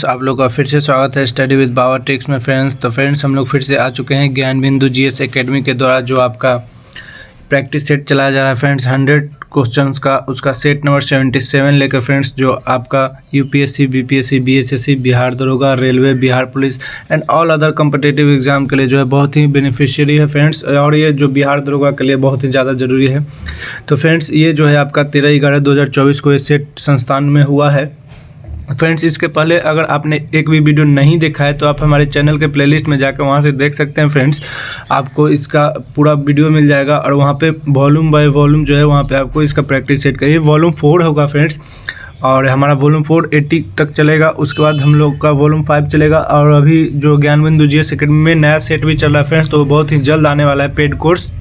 Friends, आप लोग का फिर से स्वागत है स्टडी विद बाबा ट्रिक्स में फ्रेंड्स। तो फ्रेंड्स, हम लोग फिर से आ चुके हैं ज्ञान बिंदु जीएस एकेडमी के द्वारा जो आपका प्रैक्टिस सेट चलाया जा रहा है फ्रेंड्स 100 क्वेश्चंस का, उसका सेट नंबर 77 लेकर फ्रेंड्स, जो आपका यूपीएससी, बीपीएससी, बीएसएससी, बिहार दरोगा, railway, Bihar police and all other competitive exam के लिए जो है बहुत ही बेनिफिशियरी है फ्रेंड्स। और ये जो बिहार दरोगा के लिए बहुत ही ज़्यादा ज़रूरी है। तो फ्रेंड्स, ये जो है आपका 13/11/2024 को ये सेट संस्थान में हुआ है फ्रेंड्स। इसके पहले अगर आपने एक भी वीडियो नहीं देखा है तो आप हमारे चैनल के प्लेलिस्ट में जाकर वहां से देख सकते हैं फ्रेंड्स। आपको इसका पूरा वीडियो मिल जाएगा और वहां पे वॉल्यूम बाय वॉल्यूम जो है वहां पे आपको इसका प्रैक्टिस सेट का ये वॉल्यूम 4 होगा फ्रेंड्स। और हमारा वॉल्यूम 4 80 तक चलेगा। उसके बाद हम लोग का वॉल्यूम 5 चलेगा। और अभी जो ज्ञान बिंदु जीएस एकेडमी में नया सेट भी चल रहा है फ्रेंड्स, तो बहुत ही जल्द आने वाला है पेड कोर्स,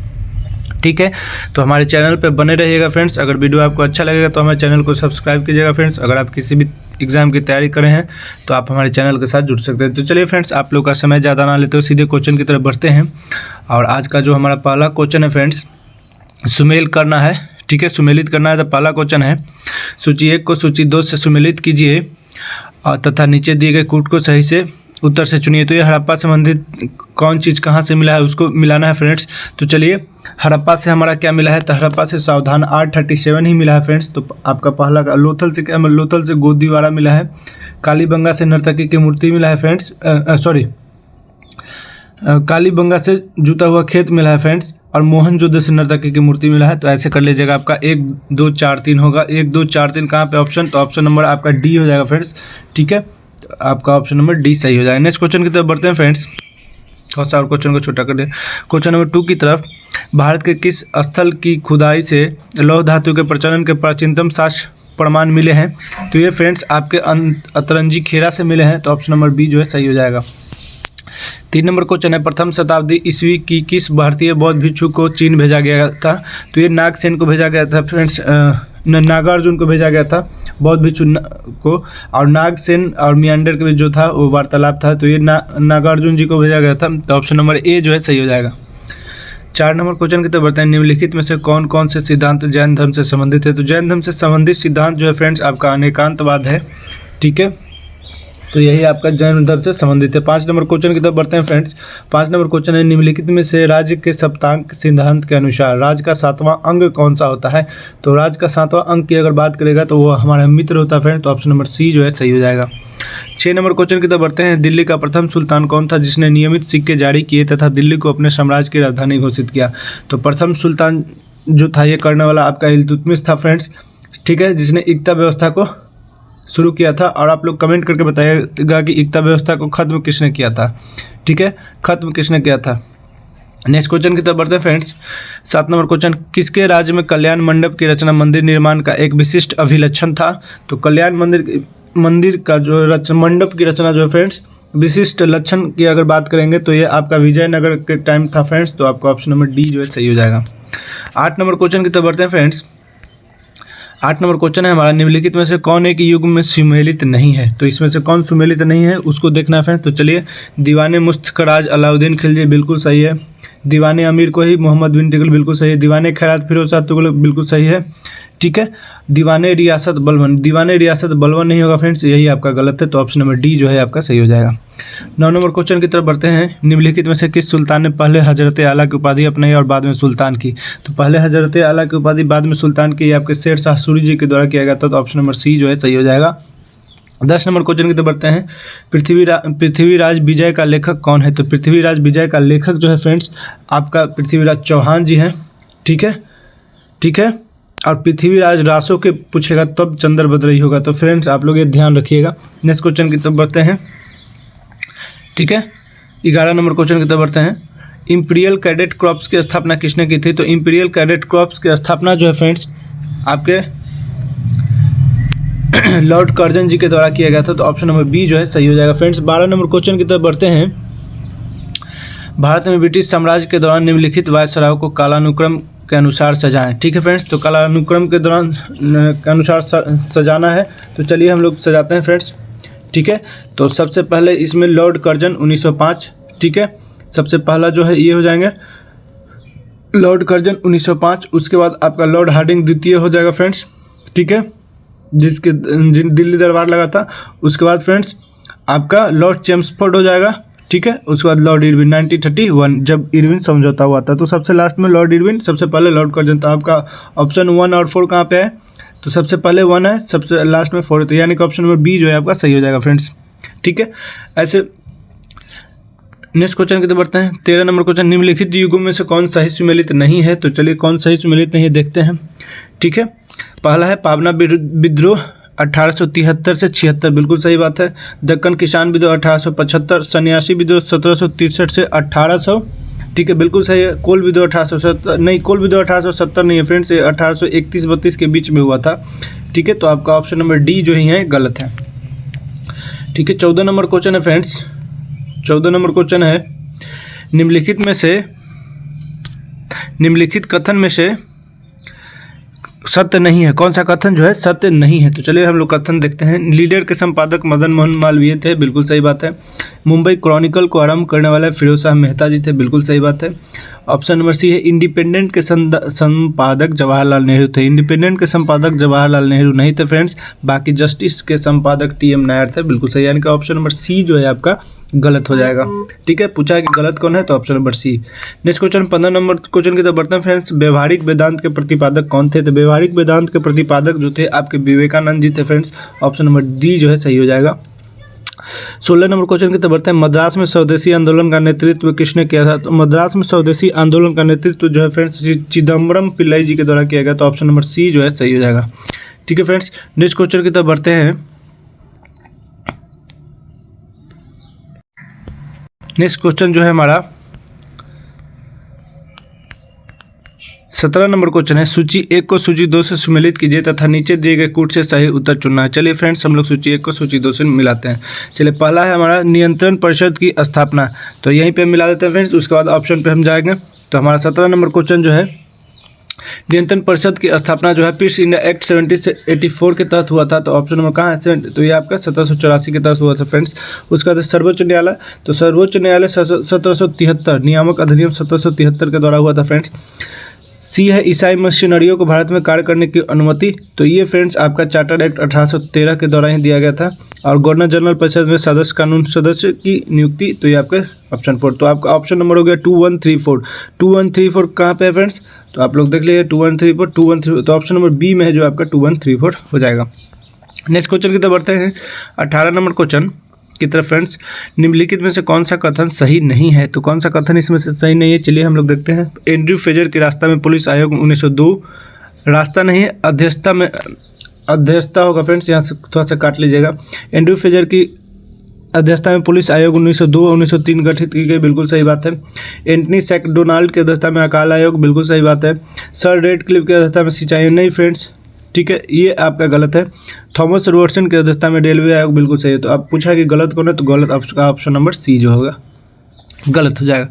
ठीक है। तो हमारे चैनल पे बने रहिएगा फ्रेंड्स। अगर वीडियो आपको अच्छा लगेगा तो हमारे चैनल को सब्सक्राइब कीजिएगा फ्रेंड्स। अगर आप किसी भी एग्जाम की तैयारी कर रहे हैं तो आप हमारे चैनल के साथ जुड़ सकते हैं। तो चलिए फ्रेंड्स, आप लोग का समय ज़्यादा ना लेते हुए सीधे क्वेश्चन की तरफ बढ़ते हैं। और आज का जो हमारा पहला क्वेश्चन है फ्रेंड्स, सुमेल करना है, ठीक है, सुमेलित करना है। तो पहला क्वेश्चन है, सूची 1 को सूची 2 से सुमेलित कीजिए तथा नीचे दिए गए कूट को सही से उत्तर से चुनिए। तो ये हड़प्पा संबंधित कौन चीज़ कहाँ से मिला है उसको मिलाना है फ्रेंड्स। तो चलिए, हड़प्पा से हमारा क्या मिला है, तो हड़प्पा से सावधान R37 ही मिला है फ्रेंड्स। तो आपका पहला का लोथल से क्या, लोथल से गोदीवारा मिला है। कालीबंगा से नर्तकी की मूर्ति मिला है फ्रेंड्स, कालीबंगा से जूता हुआ खेत मिला है फ्रेंड्स। और मोहनजोदड़ो से नर्तकी की मूर्ति मिला है। तो ऐसे कर लीजिएगा, आपका 1 2 4 3 होगा। 1 2 4 3 कहाँ पे ऑप्शन, तो ऑप्शन नंबर आपका डी हो जाएगा फ्रेंड्स, ठीक है। तो आपका ऑप्शन नंबर डी सही हो जाएगा। नेक्स्ट क्वेश्चन की तरफ बढ़ते हैं फ्रेंड्स। थोड़ा सा और क्वेश्चन को छोटा कर दें। क्वेश्चन नंबर 2 की तरफ, भारत के किस स्थल की खुदाई से लौह धातु के प्रचलन के प्राचीनतम साक्ष्य प्रमाण मिले हैं। तो ये फ्रेंड्स आपके अतरंजी खेरा से मिले हैं। तो ऑप्शन नंबर बी जो है सही हो जाएगा। 3 नंबर क्वेश्चन है, प्रथम शताब्दी ईस्वी की किस भारतीय बौद्ध भिक्षु को चीन भेजा गया था। तो ये नागसेन को भेजा गया था फ्रेंड्स, नागार्जुन को भेजा गया था बौद्ध भिक्षु को। और नागसेन और मियांडर के बीच जो था वो वार्तालाप था। तो ये नागार्जुन जी को भेजा गया था। तो ऑप्शन नंबर ए जो है सही हो जाएगा। 4 नंबर क्वेश्चन की तरफ बढ़ते हैं। निम्नलिखित में से कौन कौन से सिद्धांत जैन धर्म से संबंधित है। तो जैन धर्म से संबंधित सिद्धांत जो है फ्रेंड्स आपका अनेकांतवाद है, ठीक है। तो यही आपका जैन धर्म से संबंधित है। 5 नंबर क्वेश्चन की तरफ बढ़ते हैं फ्रेंड्स। 5 नंबर क्वेश्चन है, निम्नलिखित में से राज्य के सप्तांक सिद्धांत के अनुसार राज्य का 7वां अंग कौन सा होता है। तो राज्य का 7वां अंग की अगर बात करेगा तो वो हमारा मित्र होता है फ्रेंड्स। तो ऑप्शन नंबर सी जो है सही हो जाएगा। 6 नंबर क्वेश्चन की तरफ बढ़ते हैं। दिल्ली का प्रथम सुल्तान कौन था जिसने नियमित सिक्के जारी किए तथा दिल्ली को अपने साम्राज्य की राजधानी घोषित किया। तो प्रथम सुल्तान जो था ये करने वाला आपका इल्तुतमिश था फ्रेंड्स, ठीक है, जिसने एकता व्यवस्था को शुरू किया था। और आप लोग कमेंट करके बताइएगा कि एकता व्यवस्था को खत्म किसने किया था, ठीक है, खत्म किसने किया था। नेक्स्ट क्वेश्चन की तरफ बढ़ते हैं फ्रेंड्स। 7 नंबर क्वेश्चन, किसके राज्य में कल्याण मंडप की रचना मंदिर निर्माण का एक विशिष्ट अभिलक्षण था। तो कल्याण मंदिर का जो मंडप की रचना जो है फ्रेंड्स विशिष्ट लक्षण की अगर बात करेंगे तो ये आपका विजयनगर के टाइम था फ्रेंड्स। तो आपका ऑप्शन नंबर डी जो है सही हो जाएगा। 8 नंबर क्वेश्चन की तरफ बढ़ते हैं फ्रेंड्स। 8 नंबर क्वेश्चन है हमारा, निम्नलिखित में से कौन एक युग में सुमेलित नहीं है। तो इसमें से कौन सुमेलित नहीं है उसको देखना है फ्रेंड्स। तो चलिए, दीवाने मुस्तखराज अलाउद्दीन खिलजी बिल्कुल सही है। दीवाने अमीर को ही मोहम्मद बिन तुगलक बिल्कुल सही है। दीवाने खैरात फिरोज शाह तुगलक बिल्कुल सही है, ठीक है। दीवाने रियासत बलवन नहीं होगा फ्रेंड्स, यही आपका गलत है। तो ऑप्शन नंबर डी जो है आपका सही हो जाएगा। 9 नंबर क्वेश्चन की तरफ बढ़ते हैं। निम्नलिखित में से किस सुल्तान ने पहले हजरत आला की उपाधि अपनाई और बाद में सुल्तान की। तो पहले हजरत आला की उपाधि बाद में सुल्तान की आपके शेर शाह सूरी जी के द्वारा किया गया था। तो ऑप्शन नंबर सी जो है सही हो जाएगा। 10 नंबर क्वेश्चन की तरफ बढ़ते हैं। पृथ्वीराज विजय का लेखक कौन है। तो पृथ्वीराज विजय का लेखक जो है फ्रेंड्स आपका पृथ्वीराज चौहान जी हैं, ठीक है, ठीक है। और पृथ्वीराज रासो के पूछेगा तब चंद्र बदरई होगा। तो फ्रेंड्स आप लोग ये ध्यान रखिएगा। नेक्स्ट क्वेश्चन की तरफ बढ़ते हैं, ठीक है। 11 नंबर क्वेश्चन की तरफ बढ़ते हैं। इंपीरियल कैडेट कॉर्प्स की स्थापना किसने की थी। तो इंपीरियल कैडेट कॉर्प्स की स्थापना जो है फ्रेंड्स आपके लॉर्ड कर्जन जी के द्वारा किया गया था। तो ऑप्शन नंबर बी जो है सही हो जाएगा फ्रेंड्स। 12 नंबर क्वेश्चन की तरफ बढ़ते हैं। भारत में ब्रिटिश साम्राज्य के दौरान निम्नलिखित वायसराय को कालानुक्रम के अनुसार सजाएं, ठीक है फ्रेंड्स। तो कालानुक्रम के दौरान के अनुसार सजाना है। तो चलिए हम लोग सजाते हैं फ्रेंड्स, ठीक है। तो सबसे पहले इसमें लॉर्ड कर्जन 1905, ठीक है, सबसे पहला जो है ये हो जाएंगे लॉर्ड कर्जन 1905। उसके बाद आपका लॉर्ड हार्डिंग द्वितीय हो जाएगा फ्रेंड्स, ठीक है, जिन दिल्ली दरबार लगा था। उसके बाद फ्रेंड्स आपका लॉर्ड चेम्सफोर्ड हो जाएगा, ठीक है। उसके बाद लॉर्ड इरविन 1931 जब इरविन समझौता हुआ था। तो सबसे लास्ट में लॉर्ड इरविन, सबसे पहले लॉर्ड कर्जन। तो आपका ऑप्शन 1 और 4 कहाँ पे है? तो सबसे पहले 1 है, सबसे लास्ट में 4 है, तो यानी कि ऑप्शन नंबर बी जो है आपका सही हो जाएगा फ्रेंड्स, ठीक है। ऐसे नेक्स्ट क्वेश्चन की तरफ बढ़ते हैं। 13 नंबर क्वेश्चन, निम्नलिखित युगों में से कौन सा ही सुमेलित नहीं है? तो चलिए कौन सा ही सुमेलित नहीं है देखते हैं, ठीक है। पहला है पाबना विद्रोह 1873 से 76, बिल्कुल सही बात है। दक्कन किसान विद्रोह 1875, सन्यासी विद्रोह 1763 से 1800, ठीक है, बिल्कुल सही है। कोल विद्रोह 1870 नहीं, कोल विद्रोह 1870 नहीं है फ्रेंड्स, ये 1831-32 के बीच में हुआ था, ठीक है। तो आपका ऑप्शन नंबर डी जो ही है गलत है, ठीक है। 14 नंबर क्वेश्चन है फ्रेंड्स, 14 नंबर क्वेश्चन है, निम्नलिखित कथन में से सत्य नहीं है। कौन सा कथन जो है सत्य नहीं है? तो चलिए हम लोग कथन देखते हैं। लीडर के संपादक मदन मोहन मालवीय थे, बिल्कुल सही बात है। मुंबई क्रॉनिकल को आरंभ करने वाले फिरोज शाह मेहता जी थे, बिल्कुल सही बात है। ऑप्शन नंबर सी है, इंडिपेंडेंट के संपादक जवाहरलाल नेहरू थे। इंडिपेंडेंट के संपादक जवाहरलाल नेहरू नहीं थे फ्रेंड्स, बाकी जस्टिस के संपादक TM नायर थे, बिल्कुल सही। यानी कि ऑप्शन नंबर सी जो है आपका गलत हो जाएगा, ठीक है। पूछा है कि गलत कौन है, तो option number C. Next question 15 number question की तरफ बढ़ते हैं फ्रेंड्स। व्यवहारिक वेदांत के प्रतिपादक कौन थे? तो व्यवहारिक वेदांत के प्रतिपादक जो थे आपके विवेकानंद जी थे फ्रेंड्स, ऑप्शन नंबर डी जो है सही हो जाएगा। 16 नंबर क्वेश्चन की तरफ बढ़ते हैं। मद्रास में स्वदेशी आंदोलन का नेतृत्व किसने किया था? तो मद्रास में स्वदेशी आंदोलन का नेतृत्व जो है फ्रेंड्स चिदम्बरम पिल्लाई जी के द्वारा किया गया, तो ऑप्शन नंबर सी जो है सही हो जाएगा, ठीक है फ्रेंड्स। नेक्स्ट क्वेश्चन की तरफ बढ़ते हैं। नेक्स्ट क्वेश्चन जो है हमारा 17 नंबर क्वेश्चन है, सूची 1 को सूची 2 से सुमेलित कीजिए तथा नीचे दिए गए कूट से सही उत्तर चुनना है। चलिए फ्रेंड्स हम लोग सूची 1 को सूची 2 से मिलाते हैं। चलिए पहला है हमारा नियंत्रण परिषद की स्थापना, तो यहीं पे मिला देते हैं फ्रेंड्स। उसके बाद ऑप्शन पे हम जाएंगे। तो हमारा 17 नंबर क्वेश्चन जो है, नियंत्रण परिषद की स्थापना जो है पीस इंडिया एक्ट 1784 के तहत हुआ था, तो ऑप्शन नंबर कहाँ है? तो ये आपका 1784 के तहत हुआ था फ्रेंड्स। उसके बाद सर्वोच्च न्यायालय, तो सर्वोच्च न्यायालय 1773 नियामक अधिनियम 1773 के द्वारा हुआ था फ्रेंड्स। सी है ईसाई मिशनरियों को भारत में कार्य करने की अनुमति, तो ये फ्रेंड्स आपका चार्टर एक्ट 1813 के द्वारा ही दिया गया था। और गवर्नर जनरल परिषद में सदस्य कानून सदस्य की नियुक्ति, तो ये आपका ऑप्शन 4। तो आपका ऑप्शन नंबर हो गया 2134। 2134 कहाँ पे है फ्रेंड्स? तो आप लोग देख लीजिए 2134 2134, तो ऑप्शन नंबर बी में है जो आपका 2134 हो जाएगा। नेक्स्ट क्वेश्चन की तरफ बढ़ते हैं। 18 नंबर क्वेश्चन की तरफ फ्रेंड्स, निम्नलिखित में से कौन सा कथन सही नहीं है? तो कौन सा कथन इसमें से सही नहीं है, चलिए हम लोग देखते हैं। एंड्रयू फ्रेजर के रास्ता में पुलिस आयोग 1902, रास्ता नहीं है अध्यक्षता में, अध्यक्षता होगा फ्रेंड्स, यहाँ से थोड़ा सा काट लीजिएगा। एंड्रयू फ्रेजर की अध्यक्षता में पुलिस आयोग 1902 और 1903 गठित की गई, बिल्कुल सही बात है। एंटनी मैकडोनाल्ड की अध्यक्षता में अकाल आयोग, बिल्कुल सही बात है। सर रेडक्लिफ की अध्यक्षता में सिंचाई, नहीं फ्रेंड्स, ठीक है, ये आपका गलत है। थॉमस रॉबर्टसन की अध्यक्षता में रेलवे आयोग, बिल्कुल सही है। तो आप पूछा कि गलत कौन है, तो गलत आपका ऑप्शन नंबर सी जो होगा गलत हो जाएगा।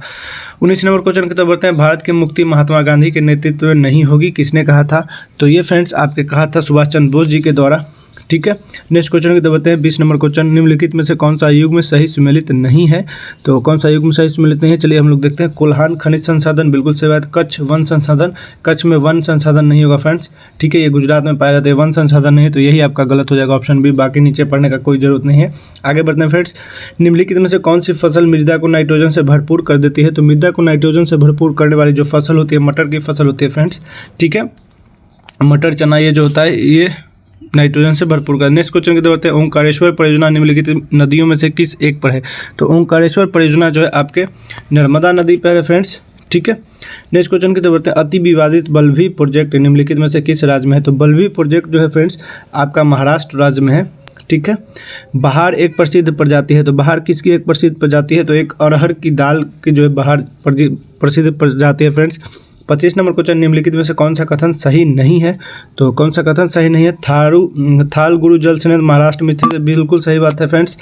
19 नंबर क्वेश्चन की तरफ बढ़ते हैं। भारत की मुक्ति महात्मा गांधी के नेतृत्व में नहीं होगी, किसने कहा था? तो ये फ्रेंड्स आपके कहा था सुभाष चंद्र बोस जी के द्वारा, ठीक है। नेक्स्ट क्वेश्चन की तरफ बढ़ते हैं। 20 नंबर क्वेश्चन, निम्नलिखित में से कौन सा युग में सही सुमेलित नहीं है? तो कौन सा युग में सही सुमेलित नहीं है, चलिए हम लोग देखते हैं। कोल्हान खनिज संसाधन, बिल्कुल सही बात। कच्छ वन संसाधन, कच्छ में वन संसाधन नहीं होगा फ्रेंड्स, ठीक है, ये गुजरात में पाया जाता है, वन संसाधन नहीं है, तो यही आपका गलत हो जाएगा ऑप्शन बी। बाकी नीचे पढ़ने का कोई जरूरत नहीं है। आगे बढ़ते हैं फ्रेंड्स। निम्नलिखित में से कौन सी फसल मृदा को नाइट्रोजन से भरपूर कर देती है? तो मृदा को नाइट्रोजन से भरपूर करने वाली जो फसल होती है मटर की फसल होती है फ्रेंड्स, ठीक है। मटर चना ये जो होता है ये नाइट्रोजन से भरपूर कर। नेक्स्ट क्वेश्चन की तरफ बढ़ते हैं। ओंकारेश्वर परियोजना निम्नलिखित नदियों में से किस एक पर है? तो ओंकारेश्वर परियोजना जो है आपके नर्मदा नदी पर है फ्रेंड्स, ठीक है। नेक्स्ट क्वेश्चन की तरफ बढ़ते हैं। अति विवादित बल्लभी प्रोजेक्ट निम्नलिखित में से किस राज्य में है? तो बल्लभी प्रोजेक्ट जो है फ्रेंड्स आपका महाराष्ट्र राज्य में है, ठीक है। बहार एक प्रसिद्ध प्रजाति है, तो बहार किसकी एक प्रसिद्ध प्रजाति है? तो एक अरहर की दाल की जो है बहार प्रसिद्ध प्रजाति है फ्रेंड्स। 25 नंबर क्वेश्चन, निम्नलिखित में से कौन सा कथन सही नहीं है? तो कौन सा कथन सही नहीं है? थाल गुरु जल संयंत्र महाराष्ट्र में स्थित है, बिल्कुल सही बात है फ्रेंड्स।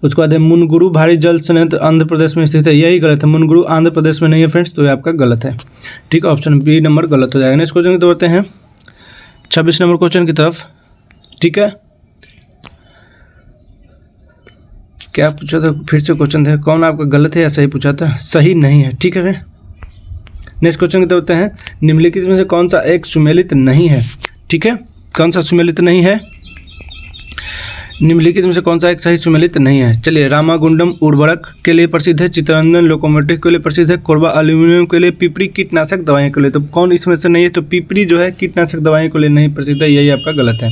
उसके बाद है मुनगुरु भारी जल संयंत्र आंध्र प्रदेश में स्थित है, यही गलत है। मुनगुरु आंध्र प्रदेश में नहीं है फ्रेंड्स, तो ये आपका गलत है, ठीक है, ऑप्शन बी नंबर गलत हो जाएगा। नेक्स्ट क्वेश्चन की तरफ बढ़ते हैं 26 नंबर क्वेश्चन की तरफ, ठीक है। क्या पूछा था, फिर से क्वेश्चन था, कौन आपका गलत है या सही पूछा था? सही नहीं है, ठीक है। नेक्स्ट क्वेश्चन की तरफ बढ़ते हैं। निम्नलिखित में से कौन सा एक सुमेलित नहीं है, ठीक है, कौन सा सुमेलित नहीं है? निम्नलिखित में से कौन सा एक सही सुमेलित नहीं है? चलिए, रामागुंडम उर्वरक के लिए प्रसिद्ध है, चित्तरंजन लोकोमोटिव के लिए प्रसिद्ध है, कोरबा एल्यूमिनियम के लिए, पिपरी कीटनाशक दवाइयों के लिए। तो कौन इसमें से नहीं है? तो पिपरी जो है कीटनाशक दवाइयों के लिए नहीं प्रसिद्ध है, यही आपका गलत है।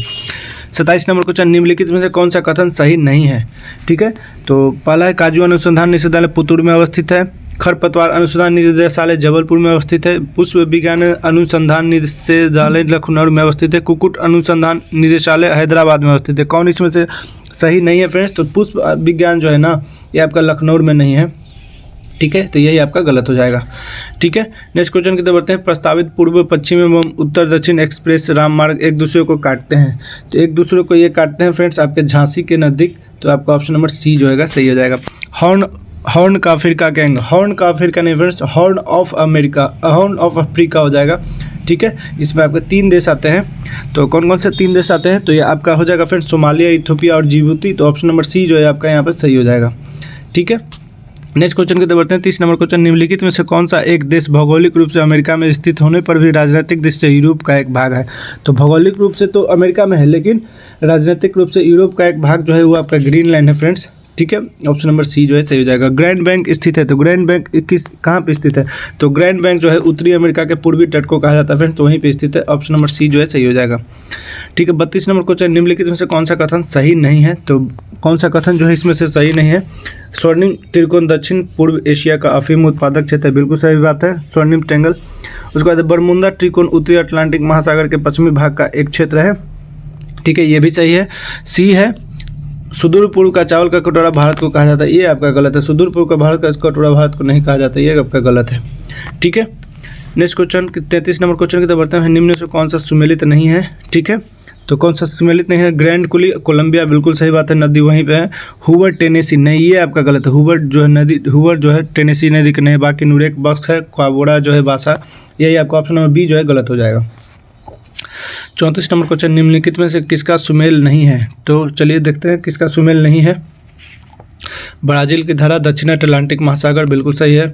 27 नंबर क्वेश्चन, निम्नलिखित में से कौन सा कथन सही नहीं है? ठीक है, तो पहला है काजू अनुसंधान निदेशालय पुतुर में अवस्थित है, खरपतवार अनुसंधान निदेशालय जबलपुर में अवस्थित है, पुष्प विज्ञान अनुसंधान निदेशालय लखनऊ में अवस्थित है, कुक्कुट अनुसंधान निदेशालय हैदराबाद में अवस्थित है। कौन इसमें से सही नहीं है फ्रेंड्स? तो पुष्प विज्ञान जो है ना, ये आपका लखनऊ में नहीं है। ठीक है, तो यही आपका गलत हो जाएगा। ठीक है, नेक्स्ट क्वेश्चन की तरफ बढ़ते हैं। प्रस्तावित पूर्व पश्चिम एवं उत्तर दक्षिण एक्सप्रेस राममार्ग एक दूसरे को काटते हैं, तो एक दूसरे को ये काटते हैं फ्रेंड्स आपके झांसी के नज़दीक। तो आपका ऑप्शन नंबर सी जो है सही हो जाएगा। हॉर्न का अफ्रीका कहेंगे, हॉर्न का अफ्रीका नहीं friends, horn of America, horn of Africa हो जाएगा। ठीक है, इसमें आपके 3 देश आते हैं। तो कौन कौन से 3 देश आते हैं? तो ये आपका हो जाएगा फ्रेंड्स सोमालिया, इथियोपिया और जिबूती। तो ऑप्शन नंबर सी जो है आपका यहाँ पर सही हो जाएगा। ठीक है, नेक्स्ट क्वेश्चन की तरफ बढ़ते हैं। 30 नंबर क्वेश्चन, निम्नलिखित में से कौन सा एक देश भौगोलिक रूप से अमेरिका में स्थित होने पर भी राजनीतिक दृष्टि से यूरोप का एक भाग है? तो भौगोलिक रूप से तो अमेरिका में है, लेकिन राजनीतिक रूप से यूरोप का एक भाग जो है वो आपका ग्रीनलैंड है फ्रेंड्स। ठीक है, ऑप्शन नंबर सी जो है सही हो जाएगा। ग्रैंड बैंक स्थित है, तो ग्रैंड बैंक कहाँ पे स्थित है? तो ग्रैंड बैंक जो है उत्तरी अमेरिका के पूर्वी तट को कहा जाता है फ्रेंड्स, तो वहीं पे स्थित है। ऑप्शन नंबर सी जो है सही हो जाएगा। ठीक है, 32 नंबर क्वेश्चन, निम्नलिखित में से कौन सा कथन सही नहीं है? तो कौन सा कथन जो है इसमें से सही नहीं है? स्वर्णिम त्रिकोण दक्षिण पूर्व एशिया का अफीम उत्पादक क्षेत्र है, बिल्कुल सही बात है, स्वर्णिम ट्रायंगल। उसके बाद बरमुंडा त्रिकोण उत्तरी अटलांटिक महासागर के पश्चिमी भाग का एक क्षेत्र है। ठीक है, ये भी सही है। सी है, सुदूर पूर्व का चावल का कटोरा भारत को कहा जाता है, ये आपका गलत है। सुदूर पूर्व का भारत का कटोरा भारत को नहीं कहा जाता, ये आपका गलत है। ठीक है, नेक्स्ट क्वेश्चन 33 नंबर क्वेश्चन की तरफ बढ़ते हैं। निम्न से कौन सा सुमेलित नहीं है? ठीक है, तो कौन सा सुमेलित नहीं है? ग्रैंड कुली कोलंबिया, बिल्कुल सही बात है, नदी वहीं पे है। हुबर टेनेसी नहीं, ये आपका गलत है। हुबर जो है नदी, हुबर जो है टेनेसी नदी का नहीं, बाकी नुरेक बक्स है, क्वाबोरा जो है बासा, यही आपका ऑप्शन नंबर बी जो है गलत हो जाएगा। 34 नंबर क्वेश्चन, निम्नलिखित में से किसका सुमेल नहीं है? तो चलिए देखते हैं किसका सुमेल नहीं है। ब्राज़ील की धारा दक्षिण अटलांटिक महासागर, बिल्कुल सही है।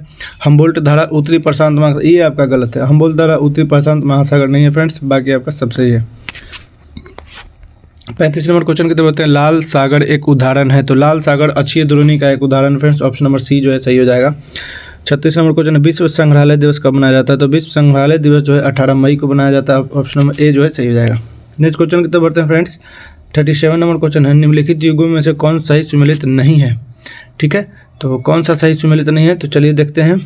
हम्बोल्ट धारा उत्तरी प्रशांत महासागर, ये आपका गलत है। हम्बोल्ट धारा उत्तरी प्रशांत महासागर नहीं है फ्रेंड्स, बाकी आपका सब सही है। 35 नंबर क्वेश्चन की तरफ बढ़ते हैं। लाल सागर एक उदाहरण है, तो लाल सागर अक्षीय द्रोणी का एक उदाहरण फ्रेंड्स, ऑप्शन नंबर सी जो है सही हो जाएगा। 36 नंबर क्वेश्चन, विश्व संग्रहालय दिवस कब मनाया जाता है? तो विश्व संग्रहालय दिवस जो है 18 मई को मनाया जाता है, ऑप्शन नंबर ए जो है सही हो जाएगा। नेक्स्ट क्वेश्चन की तरफ बढ़ते हैं फ्रेंड्स। 37 नंबर क्वेश्चन है, निम्नलिखित युगों में से कौन सही सुमेलित नहीं है? ठीक है, तो कौन सा सही सुमेलित नहीं है? तो चलिए देखते हैं।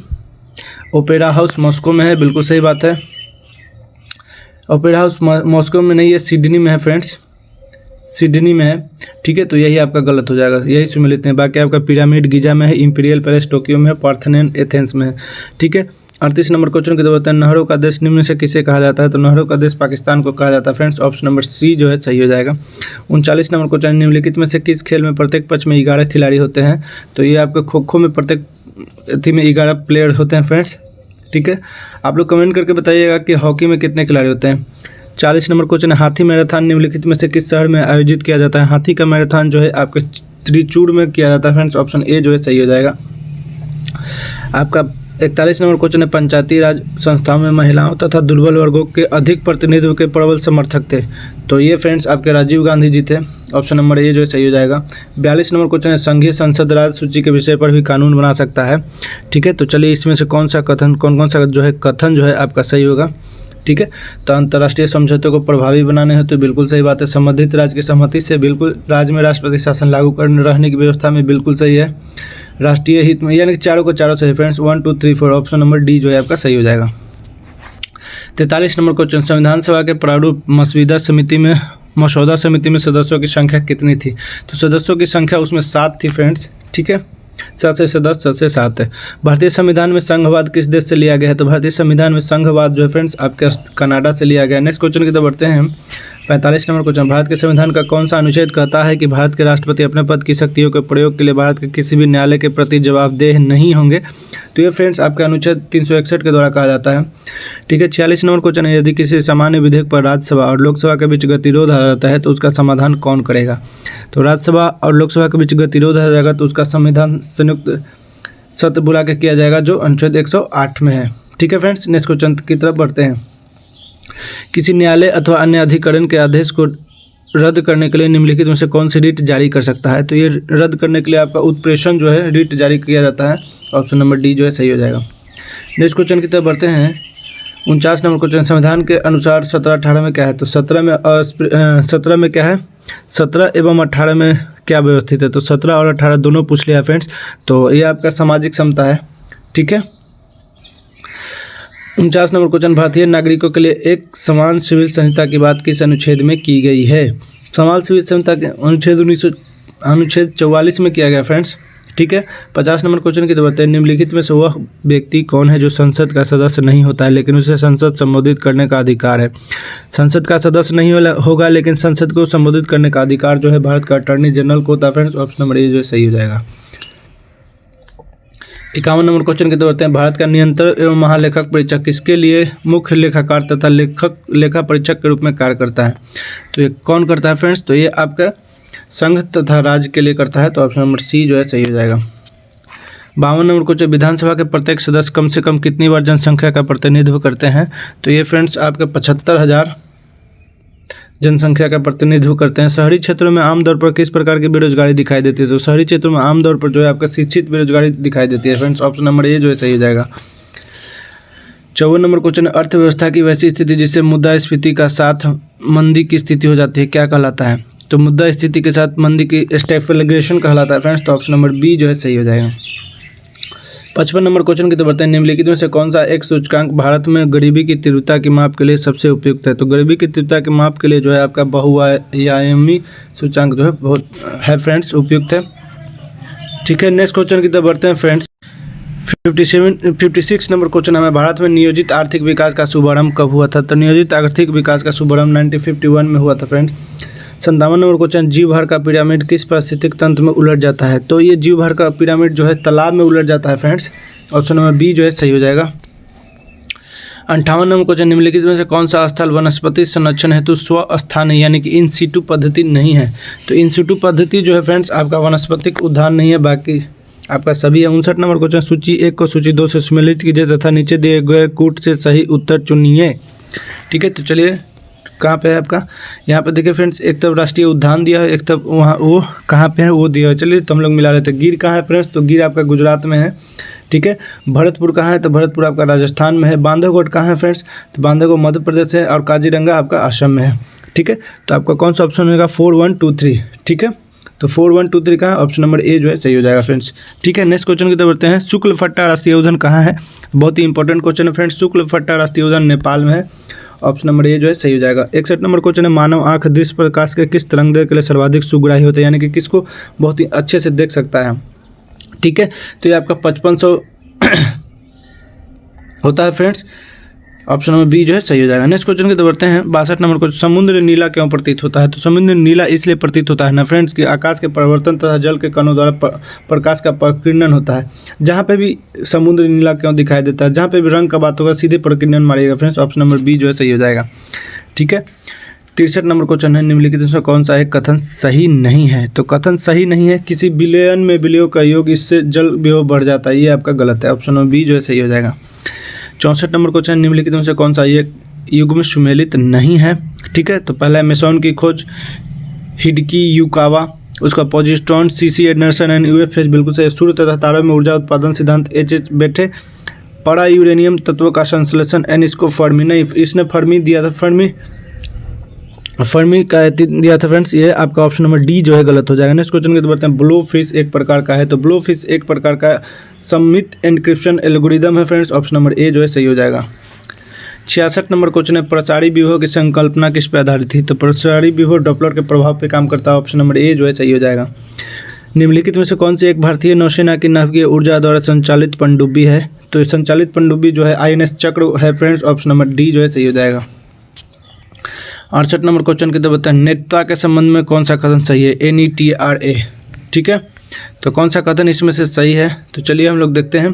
ओपेरा हाउस मॉस्को में है, बिल्कुल सही बात है। ओपेरा हाउस मॉस्को में नहीं है, सिडनी में है फ्रेंड्स, सिडनी में है। ठीक है, तो यही आपका गलत हो जाएगा, यही सुमेलित नहीं। बाकी आपका पिरामिड गीजा में है, इंपीरियल पैलेस टोक्यो में है, पार्थेनन एथेंस में है। ठीक है, 38 नंबर क्वेश्चन की तरफ बताएं। नहरों का देश निम्न से किसे कहा जाता है? तो नहरों का देश पाकिस्तान को कहा जाता है फ्रेंड्स, ऑप्शन नंबर सी जो है सही हो जाएगा। 39 नंबर क्वेश्चन, निम्नलिखित में से किस खेल में प्रत्येक पक्ष में 11 खिलाड़ी होते हैं? तो ये आपके खो खो में प्रत्येक अथी में 11 प्लेयर होते हैं फ्रेंड्स। ठीक है, आप लोग कमेंट करके बताइएगा कि हॉकी में कितने खिलाड़ी होते हैं। 40 नंबर क्वेश्चन है, हाथी मैराथन निम्नलिखित में से किस शहर में आयोजित किया जाता है? हाथी का मैराथन जो है आपके त्रिचूर में किया जाता है फ्रेंड्स, ऑप्शन ए जो है सही हो जाएगा। आपका 41 नंबर क्वेश्चन है, पंचायती राज संस्थाओं में महिलाओं तथा दुर्बल वर्गों के अधिक प्रतिनिधित्व के प्रबल समर्थक थे? तो ये फ्रेंड्स आपके राजीव गांधी जी थे, ऑप्शन नंबर ए जो है सही हो जाएगा। 42 नंबर क्वेश्चन है, संघीय संसद राज्य सूची के विषय पर भी कानून बना सकता है? ठीक है, तो चलिए इसमें से कौन सा कथन जो है आपका सही होगा? ठीक है, तो अंतर्राष्ट्रीय समझौतों को प्रभावी बनाने हैं, तो बिल्कुल सही बात है। संबंधित राज्य की सहमति से बिल्कुल राज्य में राष्ट्रपति शासन लागू करने रहने की व्यवस्था में, बिल्कुल सही है। राष्ट्रीय हित में, यानी कि चारों को चारों सही फ्रेंड्स, 1 2 3 4, ऑप्शन नंबर डी जो है आपका सही हो जाएगा। 43 नंबर क्वेश्चन, संविधान सभा के प्रारूप मसौदा समिति में सदस्यों की संख्या कितनी थी? तो सदस्यों की संख्या उसमें 7 थी फ्रेंड्स। ठीक है, 7 से 10, 7 से 7 है। भारतीय संविधान में संघवाद किस देश से लिया गया है? तो भारतीय संविधान में संघवाद जो है फ्रेंड्स आपके कनाडा से लिया गया है। नेक्स्ट क्वेश्चन की तरफ बढ़ते हैं। 45 नंबर क्वेश्चन, भारत के संविधान का कौन सा अनुच्छेद कहता है कि भारत के राष्ट्रपति अपने पद की शक्तियों के प्रयोग के लिए भारत के किसी भी न्यायालय के प्रति जवाबदेह नहीं होंगे? तो ये फ्रेंड्स आपका अनुच्छेद 361 के द्वारा कहा जाता है। ठीक है, 46 नंबर क्वेश्चन है, यदि किसी सामान्य विधेयक पर राज्यसभा और लोकसभा के बीच गतिरोध आ जाता है तो उसका समाधान कौन करेगा? तो राज्यसभा और लोकसभा के बीच गतिरोध आ जाएगा तो उसका संविधान संयुक्त सत्र बुला के किया जाएगा, जो अनुच्छेद 108 में है। ठीक है फ्रेंड्स, नेक्स्ट क्वेश्चन की तरफ बढ़ते हैं। किसी न्यायालय अथवा अन्य अधिकरण के आदेश को रद्द करने के लिए निम्नलिखित में से कौन सी रीट जारी कर सकता है? तो ये रद्द करने के लिए आपका उत्प्रेषण जो है रीट जारी किया जाता है। ऑप्शन नंबर डी जो है सही हो जाएगा। नेक्स्ट क्वेश्चन की तरफ बढ़ते हैं। 49 नंबर क्वेश्चन, संविधान के अनुसार 17-18 में क्या है? तो 17 में क्या है? 17 एवं 18 में क्या व्यवस्थित है? तो 17 और 18 दोनों पूछ लिया फ्रेंड्स। तो ये आपका सामाजिक समता है, ठीक है। 49 नंबर क्वेश्चन, भारतीय नागरिकों के लिए एक समान सिविल संहिता की बात किस अनुच्छेद में की गई है? समान सिविल संहिता के अनुच्छेद 44 में किया गया फ्रेंड्स, ठीक है। 50 नंबर क्वेश्चन की तो बताइए, निम्नलिखित में से वह व्यक्ति कौन है जो संसद का सदस्य नहीं होता है लेकिन उसे संसद संबोधित करने का अधिकार है? संसद का सदस्य नहीं होगा लेकिन संसद को संबोधित करने का अधिकार जो है भारत का अटॉर्नी जनरल को होता है फ्रेंड्स। ऑप्शन नंबर ए जो है सही हो जाएगा। 51 नंबर क्वेश्चन की तो बताते हैं, भारत का नियंत्रक एवं महालेखक परीक्षक किसके लिए मुख्य लेखाकार तथा लेखा परीक्षक के रूप में कार्य करता है? तो ये कौन करता है फ्रेंड्स? तो ये आपका संघ तथा राज्य के लिए करता है। तो ऑप्शन नंबर सी जो है सही हो जाएगा। 52 नंबर क्वेश्चन, विधानसभा के प्रत्येक सदस्य कम से कम कितनी बार जनसंख्या का प्रतिनिधित्व करते हैं? तो ये फ्रेंड्स आपके 75,000 जनसंख्या का प्रतिनिधित्व करते हैं। शहरी क्षेत्रों में आमतौर पर किस प्रकार की बेरोजगारी दिखाई देती है? तो शहरी क्षेत्रों में आमतौर पर जो है आपका शिक्षित बेरोजगारी दिखाई देती है फ्रेंड्स। ऑप्शन नंबर ए जो है सही हो जाएगा। 54 नंबर क्वेश्चन, अर्थव्यवस्था की वैसी स्थिति जिससे मुद्रास्फीति का साथ मंदी की स्थिति हो जाती है क्या कहलाता है? तो मुद्रा स्थिति के साथ मंदी की स्टैग्फ्लेशन कहलाता है फ्रेंड्स। तो ऑप्शन नंबर बी जो है सही हो जाएगा। 55 नंबर क्वेश्चन की तो बताएं, निम्नलिखित में से कौन सा एक सूचकांक भारत में गरीबी की तीव्रता की माप के लिए सबसे उपयुक्त है? तो गरीबी की तीव्रता की माप के लिए जो है आपका बहुआयामी सूचकांक जो है बहुत है फ्रेंड्स, उपयुक्त है, ठीक है। नेक्स्ट क्वेश्चन की तरफ बढ़ते हैं फ्रेंड्स। 56 नंबर क्वेश्चन हमें, भारत में नियोजित आर्थिक विकास का शुभारंभ कब हुआ था? तो नियोजित आर्थिक विकास का शुभारंभ 1951 में हुआ था फ्रेंड्स। 57 नंबर क्वेश्चन, जीव भार का पिरामिड किस पारिस्थितिक तंत्र में उलट जाता है? तो ये जीव भार का पिरामिड जो है तालाब में उलट जाता है फ्रेंड्स। ऑप्शन नंबर बी जो है सही हो जाएगा। 58 नंबर क्वेश्चन, निम्नलिखित में से कौन सा स्थल वनस्पति संरक्षण हेतु स्वस्थानीय यानी कि इन सीटू पद्धति नहीं है? तो इन सीटू पद्धति जो है फ्रेंड्स आपका वनस्पतिक उद्यान नहीं है, बाकी आपका सभी है। 59 नंबर क्वेश्चन, सूची 1 को सूची 2 से सम्मिलित कीजिए तथा नीचे दिए गए कूट से सही उत्तर चुनिए, ठीक है। तो चलिए कहाँ पे है आपका, यहाँ पे देखिए फ्रेंड्स, एक तरफ राष्ट्रीय उद्यान दिया है, एक तरफ वहाँ वो कहाँ पे है वो दिया है। चलिए तो हम लोग मिला लेते हैं। गिर कहाँ है फ्रेंड्स? तो गिर आपका गुजरात में है, ठीक है। भरतपुर कहाँ है? तो भरतपुर आपका राजस्थान में है। बांधवगढ़ कहाँ है फ्रेंड्स? तो बांधवगढ़ मध्य प्रदेश है। और काजीरंगा आपका असम में है, ठीक है। तो आपका कौन सा ऑप्शन होगा? 4, 1, 2, 3, ठीक है। तो 4, 1, 2, 3 कहाँ है? ऑप्शन नंबर ए जो है सही हो जाएगा फ्रेंड्स, ठीक है। नेक्स्ट क्वेश्चन की तरफ बढ़ते हैं। शुक्लफट्टा राष्ट्रीय उद्यान कहाँ है? बहुत ही इंपॉर्टेंट क्वेश्चन है फ्रेंड्स। शुक्लफट्टा राष्ट्रीय उद्यान नेपाल में है। ऑप्शन नंबर ए जो है सही हो जाएगा। 61 नंबर क्वेश्चन है, मानव आंख दृश्य प्रकाश के किस तरंगदैर्घ्य के लिए सर्वाधिक सुग्राही होता है, यानी कि किसको बहुत ही अच्छे से देख सकता है, ठीक है। तो ये आपका 5500 होता है फ्रेंड्स। ऑप्शन नंबर बी जो है सही हो जाएगा। नेक्स्ट क्वेश्चन की तरफ बढ़ते हैं। 62 नंबर क्वेश्चन, समुद्र नीला क्यों प्रतीत होता है? तो समुद्र नीला इसलिए प्रतीत होता है ना फ्रेंड्स कि आकाश के परिवर्तन तथा जल के कणों द्वारा प्रकाश का प्रकीर्णन होता है। जहाँ पे भी समुद्र नीला क्यों दिखाई देता है, जहाँ पे भी रंग का बात होगा सीधे प्रकीर्णन मारिएगा फ्रेंड्स। ऑप्शन नंबर बी जो है सही हो जाएगा, ठीक है। 63 नंबर क्वेश्चन है, निम्नलिखित में कौन सा एक कथन सही नहीं है? तो कथन सही नहीं है, किसी विलयन में विलय का योग इससे जल विभव बढ़ जाता है, ये आपका गलत है। ऑप्शन नंबर बी जो है सही हो जाएगा। 64 नंबर क्वेश्चन, निम्नलिखित में से कौन सा ये युग में सुमेलित नहीं है, ठीक है। तो पहला है मेसोन की खोज, हिडकी युकावा, उसका पोजिस्ट्रॉन, सीसी एंडरसन एंड यूएफएस बिल्कुल से, सूर्य तथा तारों में ऊर्जा उत्पादन सिद्धांत एच बैठे, पड़ा यूरेनियम तत्व का संश्लेषण एंड इसको फर्मी, नहीं इसने फर्मी दिया था, फर्मी का दिया था फ्रेंड्स। ये आपका ऑप्शन नंबर डी जो है गलत हो जाएगा। नेक्स्ट क्वेश्चन की तरफ बढ़ते हैं। ब्लो फिश एक प्रकार का है, तो ब्लो फिश एक प्रकार का सममित एन्क्रिप्शन एल्गोरिदम है फ्रेंड्स। ऑप्शन नंबर ए जो है सही हो जाएगा। 66 नंबर क्वेश्चन है, प्रसारी विभव की संकल्पना किस पे आधारित थी? तो प्रसारी विभव डॉपलर के प्रभाव पे काम करता है। ऑप्शन नंबर ए जो है सही हो जाएगा। निम्नलिखित में से कौन सी एक भारतीय नौसेना की नाभिकीय ऊर्जा द्वारा संचालित पनडुब्बी है? तो संचालित पनडुब्बी जो है INS चक्र है फ्रेंड्स। ऑप्शन नंबर डी जो है सही हो जाएगा। 68 नंबर क्वेश्चन की तरफ बताएं। नेतृत्व के संबंध में कौन सा कथन सही है? NETRA, ठीक है। तो कौन सा कथन इसमें से सही है? तो चलिए हम लोग देखते हैं,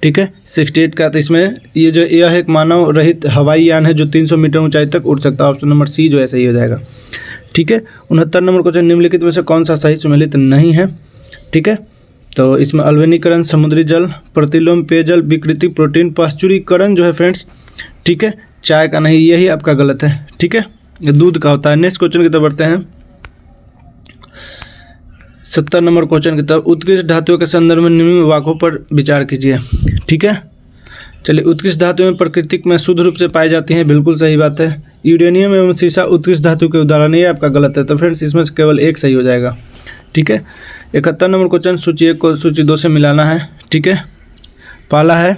ठीक है। 68 का, तो इसमें यह एक मानव रहित हवाई यान है जो 300 मीटर ऊंचाई तक उड़ सकता है। ऑप्शन नंबर सी जो है सही हो जाएगा, ठीक है। 69 नंबर क्वेश्चन, निम्नलिखित में से कौन सा सही सुमेलित नहीं है, ठीक है। तो इसमें अल्वेनीकरण, समुद्री जल, प्रतिलोम पेयजल, विकृति, प्रोटीन, पाश्चुरीकरण जो है फ्रेंड्स, ठीक है, चाय का नहीं, यही आपका गलत है, ठीक है। दूध का होता है। नेक्स्ट क्वेश्चन की तरफ बढ़ते हैं 70 नंबर क्वेश्चन की तरफ। उत्कृष्ट धातुओं के संदर्भ में निम्न वाक्यों पर विचार कीजिए। ठीक है, चलिए। उत्कृष्ट धातुएं में प्राकृतिक में शुद्ध रूप से पाई जाती हैं, बिल्कुल सही बात है। यूरेनियम एवं सीसा उत्कृष्ट धातु के उदाहरण, ये आपका गलत है। तो फ्रेंड्स इसमें से केवल एक सही हो जाएगा। ठीक है, 71 नंबर क्वेश्चन सूची 1 को सूची 2 से मिलाना है। ठीक है, पहला है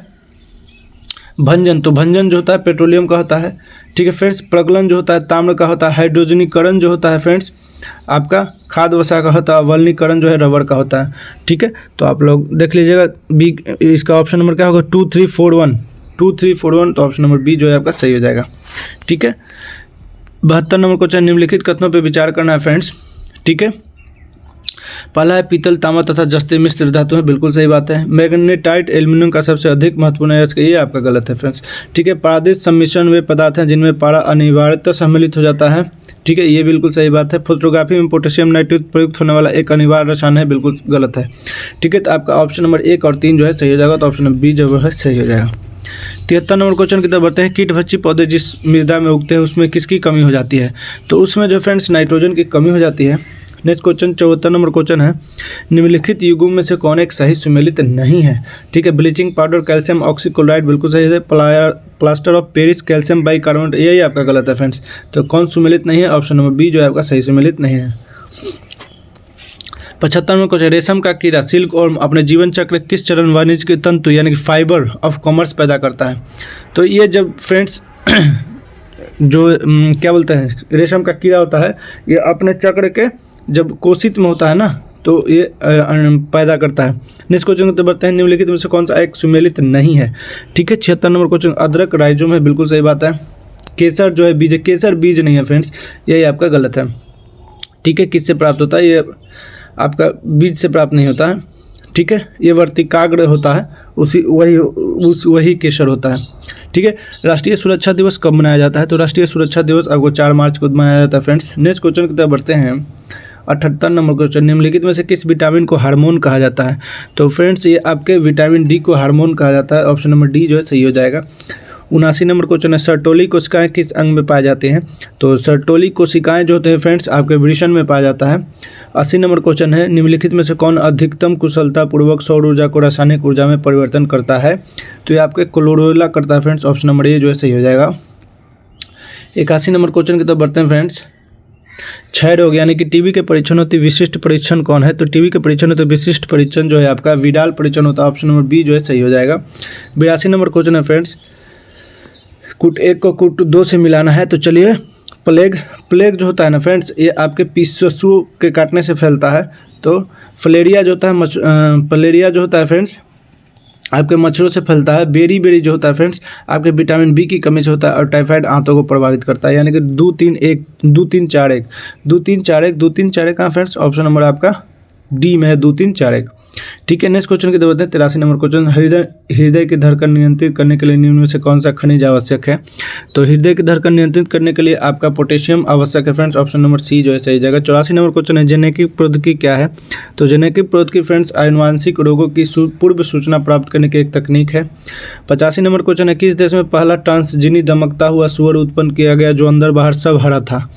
भंजन। तो भंजन जो होता है पेट्रोलियम का होता है। ठीक है फ्रेंड्स, प्रगलन जो होता है ताम्र का होता है। हाइड्रोजनीकरण जो होता है फ्रेंड्स आपका खाद वसा का होता है। वल्नीकरण जो है रबर का होता है। ठीक है, तो आप लोग देख लीजिएगा बी, इसका ऑप्शन नंबर क्या होगा 2341। 2341, तो ऑप्शन नंबर बी जो है आपका सही हो जाएगा। ठीक है, 72 नंबर क्वेश्चन निम्नलिखित कथनों पर विचार करना है फ्रेंड्स। ठीक है, पहला है पीतल तांबा तथा जस्ते मिश्र धातु है, बिल्कुल सही बात है। मैग्नेटाइट एल्यूमिनियम का सबसे अधिक महत्वपूर्ण है, ये आपका गलत है फ्रेंड्स। ठीक है, पारदर्शी सम्मिश्रण वे पदार्थ हैं जिनमें पारा अनिवार्यतः सम्मिलित हो जाता है। ठीक है, ये बिल्कुल सही बात है। फोटोग्राफी में पोटेशियम नाइट्रेट प्रयुक्त होने वाला एक अनिवार्य रसायन है, बिल्कुल गलत है। ठीक है, तो आपका ऑप्शन नंबर 1 और 3 जो है सही हो जाएगा। तो ऑप्शन नंबर बी जो है सही हो जाएगा। 73 नंबर क्वेश्चन की तरफ बढ़ते हैं। कीटभक्षी पौधे जिस मृदा में उगते हैं उसमें किसकी कमी हो जाती है? तो उसमें जो फ्रेंड्स नाइट्रोजन की कमी हो जाती है। नेक्स्ट क्वेश्चन 74 नंबर क्वेश्चन है निम्नलिखित युग्म में से कौन एक सही सुमेलित नहीं है? ठीक है, ब्लीचिंग पाउडर, कैल्शियम ऑक्सीक्लोराइड, बिल्कुल सही है। Plaster of Paris, calcium bicarbonate, यही आपका गलत है फ्रेंड्स। तो कौन सुमेलित नहीं है? ऑप्शन नंबर बी जो है आपका सही सुमेलित नहीं है। 75 में क्वेश्चन रेशम का कीड़ा सिल्क और अपने जीवन चक्र किस चरण वाणिज्य तंतु यानी कि फाइबर ऑफ कॉमर्स पैदा करता है? तो ये जब फ्रेंड्स जो क्या बोलते हैं रेशम का कीड़ा होता है, ये अपने चक्र के जब कोशित में होता है ना, तो ये पैदा करता है। नेक्स्ट क्वेश्चन तो बढ़ते हैं निम्नलिखित में से कौन सा एक सुमेलित नहीं है? ठीक है, 76 नंबर क्वेश्चन अदरक राइजोम है, बिल्कुल सही बात है। केसर जो है बीज, केसर बीज नहीं है फ्रेंड्स, यही आपका गलत है। ठीक है, किससे प्राप्त होता है? ये आपका बीज से प्राप्त नहीं होता है। ठीक है, ये वर्तिकाग्र होता है, वही केसर होता है। ठीक है, राष्ट्रीय सुरक्षा दिवस कब मनाया जाता है? तो राष्ट्रीय सुरक्षा दिवस आपको 4 मार्च को मनाया जाता है फ्रेंड्स। नेक्स्ट क्वेश्चन की तरफ बढ़ते हैं 78 नंबर क्वेश्चन निम्नलिखित में से किस विटामिन को हार्मोन कहा जाता है? तो फ्रेंड्स ये आपके विटामिन डी को हार्मोन कहा जाता है। ऑप्शन नंबर डी जो है सही हो जाएगा। 79 नंबर क्वेश्चन है सर्टोली कोशिकाएं किस अंग में पाए जाते हैं? तो सर्टोली कोशिकाएं जो होते हैं फ्रेंड्स आपके वृषण में पाया जाता है। 80 नंबर क्वेश्चन है निम्नलिखित में से कौन अधिकतम कुशलतापूर्वक सौर ऊर्जा को रासायनिक ऊर्जा में परिवर्तन करता है? तो ये आपके क्लोरोला करता है फ्रेंड्स। ऑप्शन नंबर ए जो है सही हो जाएगा। 81 नंबर क्वेश्चन की तरफ बढ़ते हैं फ्रेंड्स। क्षय रोग यानी कि टीबी के परीक्षण होती विशिष्ट परीक्षण कौन है? तो टीबी के परीक्षण होते विशिष्ट परीक्षण जो है आपका विडाल परीक्षण होता है। ऑप्शन नंबर बी जो है सही हो जाएगा। 82 नंबर क्वेश्चन है फ्रेंड्स कूट 1 को कूट 2 से मिलाना है। तो चलिए, प्लेग जो होता है ना फ्रेंड्स, ये आपके पिस्सू के काटने से फैलता है। तो फलेरिया जो होता है फलेरिया जो होता है फ्रेंड्स आपके मच्छरों से फैलता है। बेरी जो होता है फ्रेंड्स आपके विटामिन बी की कमी से होता है। और टाइफाइड आंतों को प्रभावित करता है। यानी कि 2-3-4-1 कहाँ फ्रेंड्स? ऑप्शन नंबर आपका डी में है 2-3-4-1। ठीक है, नेक्स्ट क्वेश्चन की तरफ है 83 नंबर क्वेश्चन हृदय की धड़कन नियंत्रित करने के लिए निम्न में से कौन सा खनिज आवश्यक है? तो हृदय की धड़कन नियंत्रित करने के लिए आपका पोटेशियम आवश्यक है फ्रेंड्स। ऑप्शन नंबर सी जो है सही जाएगा। 84 नंबर क्वेश्चन है जेनेटिक प्रौद्योगिकी क्या है? तो जेनेटिक प्रौद्योगिकी फ्रेंड्स आनुवांशिक रोगों की पूर्व सूचना प्राप्त करने की एक तकनीक है। 85 नंबर क्वेश्चन है किस देश में पहला ट्रांसजीनी दमकता हुआ सुअर उत्पन्न किया गया जो अंदर बाहर सब हरा था?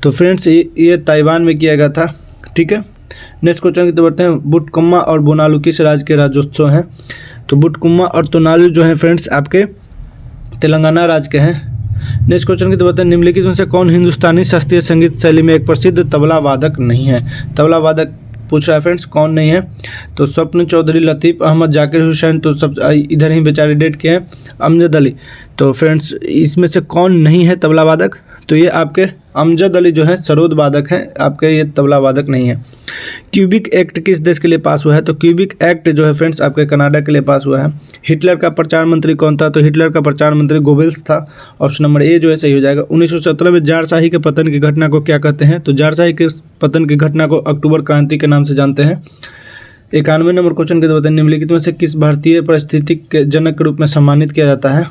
तो फ्रेंड्स ये ताइवान में किया गया था। ठीक है, नेक्स्ट क्वेश्चन की तरफ बढ़ते हैं बुटकुम्मा और बोनालू किस राज्य के राज्योत्सव हैं? तो बुटकुम्मा और तोनालू जो है फ्रेंड्स आपके तेलंगाना राज्य के हैं। नेक्स्ट क्वेश्चन की तरफ बढ़ते हैं निम्नलिखित में से कौन हिंदुस्तानी शास्त्रीय संगीत शैली में एक प्रसिद्ध तबला वादक नहीं है? तबला वादक पूछ रहा है फ्रेंड्स, कौन नहीं है? तो स्वप्न चौधरी, लतीफ़ अहमद, जाकिर हुसैन, तो सब इधर ही बेचारे डेट के हैं। अमजद अली, तो फ्रेंड्स इसमें से कौन नहीं है तबला वादक? तो ये आपके अमजद अली जो है सरोद वादक हैं आपके, ये तबला वादक नहीं है। क्यूबिक एक्ट किस देश के लिए पास हुआ है? तो क्यूबिक एक्ट जो है फ्रेंड्स आपके कनाडा के लिए पास हुआ है। हिटलर का प्रचार मंत्री कौन था? तो हिटलर का प्रचार मंत्री गोबेल्स था। ऑप्शन नंबर ए जो है सही हो जाएगा। 1917 में जारशाही के पतन की घटना को क्या कहते हैं? तो जारशाही के पतन की घटना को अक्टूबर क्रांति के नाम से जानते हैं। 91 नंबर क्वेश्चन के बताते हैं निम्नलिखित में से किस भारतीय पारिस्थितिक के जनक के रूप में सम्मानित किया जाता है?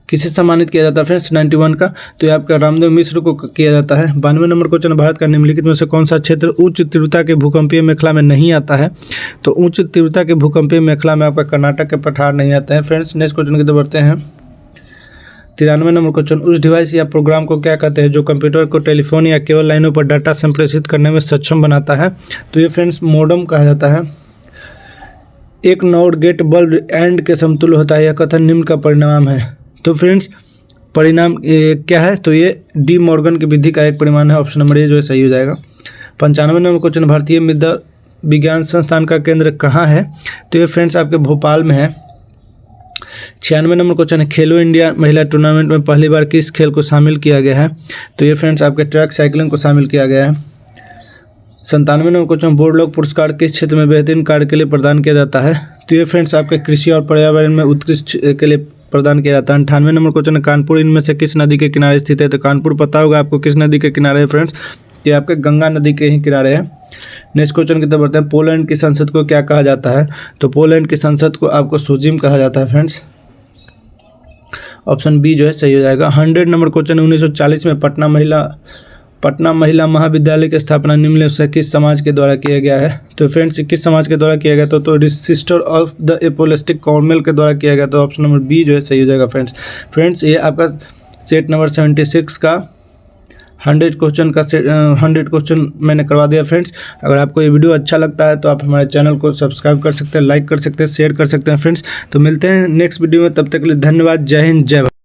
किसे सम्मानित किया जाता है फ्रेंड्स 91 का? तो ये आपका रामदेव मिश्र को किया जाता है। 92 नंबर क्वेश्चन भारत का निम्नलिखित में से कौन सा क्षेत्र उच्च तीव्रता के भूकंपीय मेखला में नहीं आता है? तो उच्च तीव्रता के भूकंपीय मेखला में आपका कर्नाटक के पठार नहीं आते हैं फ्रेंड्स। नेक्स्ट क्वेश्चन की तरफ बढ़ते हैं 93 नंबर क्वेश्चन, उस डिवाइस या प्रोग्राम को क्या कहते हैं जो कंप्यूटर को टेलीफोन या केबल लाइनों पर डाटा संप्रेषित करने में सक्षम बनाता है? तो ये फ्रेंड्स मॉडेम कहा जाता है। एक नॉट गेट बल्ब एंड के समतुल्य होता है, यह कथन निम्न का परिणाम है। तो फ्रेंड्स परिणाम क्या है? तो ये डी मॉर्गन की विधि का एक परिणाम है। ऑप्शन नंबर ए जो है सही हो जाएगा। 95 नंबर क्वेश्चन, भारतीय मृदा विज्ञान संस्थान का केंद्र कहाँ है? तो ये फ्रेंड्स आपके भोपाल में है। 96 नंबर क्वेश्चन है, खेलो इंडिया महिला टूर्नामेंट में पहली बार किस खेल को शामिल किया गया है? तो ये फ्रेंड्स आपके ट्रैक साइकिलिंग को शामिल किया गया है। 97 नंबर क्वेश्चन, बोर्डलॉग पुरस्कार किस क्षेत्र में बेहतरीन कार्य के लिए प्रदान किया जाता है? तो ये फ्रेंड्स आपके कृषि और पर्यावरण में उत्कृष्ट के लिए प्रदान किया जाता है। 98 नंबर क्वेश्चन, कानपुर इनमें से किस नदी के किनारे स्थित है? तो कानपुर पता होगा आपको किस नदी के किनारे है फ्रेंड्स? ये आपके गंगा नदी के ही किनारे है। नेक्स्ट क्वेश्चन की तरफ बढ़ते हैं, पोलैंड की संसद को क्या कहा जाता है? तो पोलैंड की संसद को आपको सोजिम कहा जाता है फ्रेंड्स। ऑप्शन बी जो है सही हो जाएगा। 100 नंबर क्वेश्चन, 1940 में पटना महिला महाविद्यालय की स्थापना निम्नलिखित से किस समाज के द्वारा किया गया है? तो फ्रेंड्स किस समाज के द्वारा किया गया? तो सिस्टर ऑफ द एपोलिस्टिक कॉर्मेल के द्वारा किया गया। तो ऑप्शन नंबर बी जो है सही हो जाएगा फ्रेंड्स ये आपका सेट नंबर 76 का 100 क्वेश्चन मैंने करवा दिया फ्रेंड्स। अगर आपको ये वीडियो अच्छा लगता है तो आप हमारे चैनल को सब्सक्राइब कर सकते हैं, लाइक कर सकते हैं, शेयर कर सकते हैं फ्रेंड्स। तो मिलते हैं नेक्स्ट वीडियो में, तब तक के लिए धन्यवाद। जय हिंद, जय भारत।